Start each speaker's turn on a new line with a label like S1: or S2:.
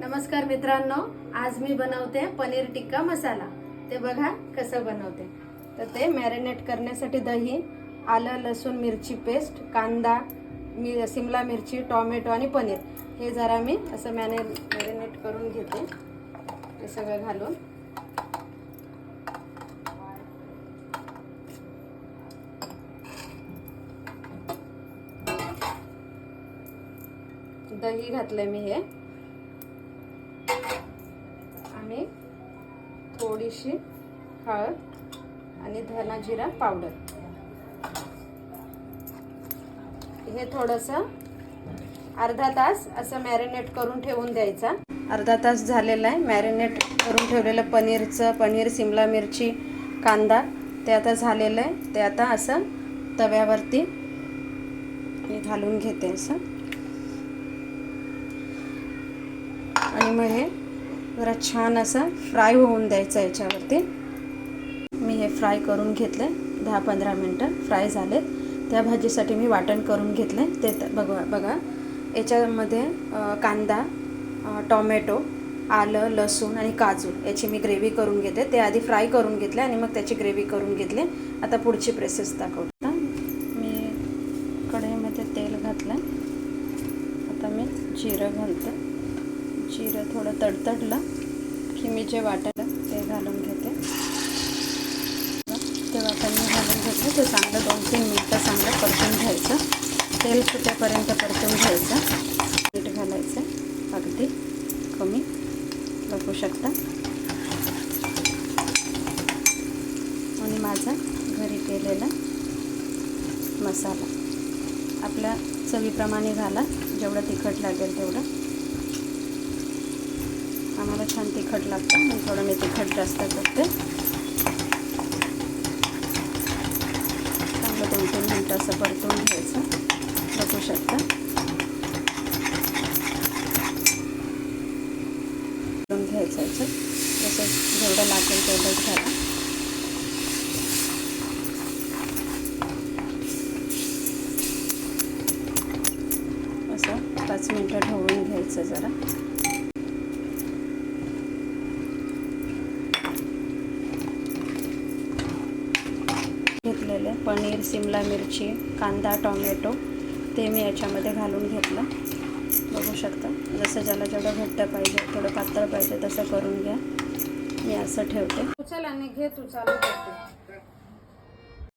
S1: नमस्कार मित्रांनो, आज मी बनवते पनीर टिक्का मसाला। ते बघा कसं बनवते। तर ते मॅरिनेट करण्यासाठी दही, आलं लसूण मिरची पेस्ट, कांदा, शिमला मिरची, टोमॅटो आणि पनीर हे जरा मी असं मॅरिनेट करून घेते। ते सगळं घालून दही घातले मी हे आणि थोडीशी हळद आणि धना जिरा पावडर हे थोडंसं अर्धा तास असं मॅरिनेट करून ठेवून द्यायचा। अर्धा तास झालेला आहे मॅरिनेट करून ठेवलेलं पनीर शिमला मिरची कांदा ते आता झालेलं आहे। ते आता असं तव्यावरती मी घालून घेते असं आणि मग हे जरा छान असं फ्राय होऊन द्यायचं याच्यावरती। मी हे फ्राय करून घेतले 10-15 मिनटं फ्राय झाले। त्या भाजीसाठी मी वाटण करून घेतले ते बघा याच्यामध्ये कांदा, टोमॅटो, आलं लसूण आणि काजू याची मी ग्रेव्ही करून घेते। ते आधी फ्राय करून घेतले आणि मग त्याची ग्रेव्ही करून घेतले। आता पुढची प्रोसेस दाखवते। मी कढईमध्ये तेल घातलं, आता मी जिरं घालते। जिरं थोडं तडतडलं की मी जे वाटलं ते घालून घेते। ते वाटण मी घालून घेतलं ते चांगलं 2-3 मिनटं चांगलं परतून घ्यायचं। तेल सुटेपर्यंत परतून घ्यायचं। मीठ घालायचं अगदी कमी, बघू शकता। आणि माझा घरी केलेला मसाला आपल्या चवीप्रमाणे घाला, जेवढं तिखट लागेल तेवढं। आम्हाला छान तिखट लागतं आणि थोडं मी तिखट जास्त करते। चांगलं 2-3 मिनटं असं परतून घ्यायचं, बघू शकता। परतून घ्यायचं याचं जसं जेवढं लागेल तेवढंच घाला। असं 5 मिनटं ढवळून घ्यायचं जरा। घेतलेले पनीर, शिमला मिरची, कांदा, टोमॅटो ते मी याच्यामध्ये घालून घेतलं, बघू शकता। जसं ज्याला जेवढं घट्ट पाहिजे थोडं पातळ पाहिजे तसं करून घ्या। मी असं ठेवते। उचल आणि घे तू, चालू करते।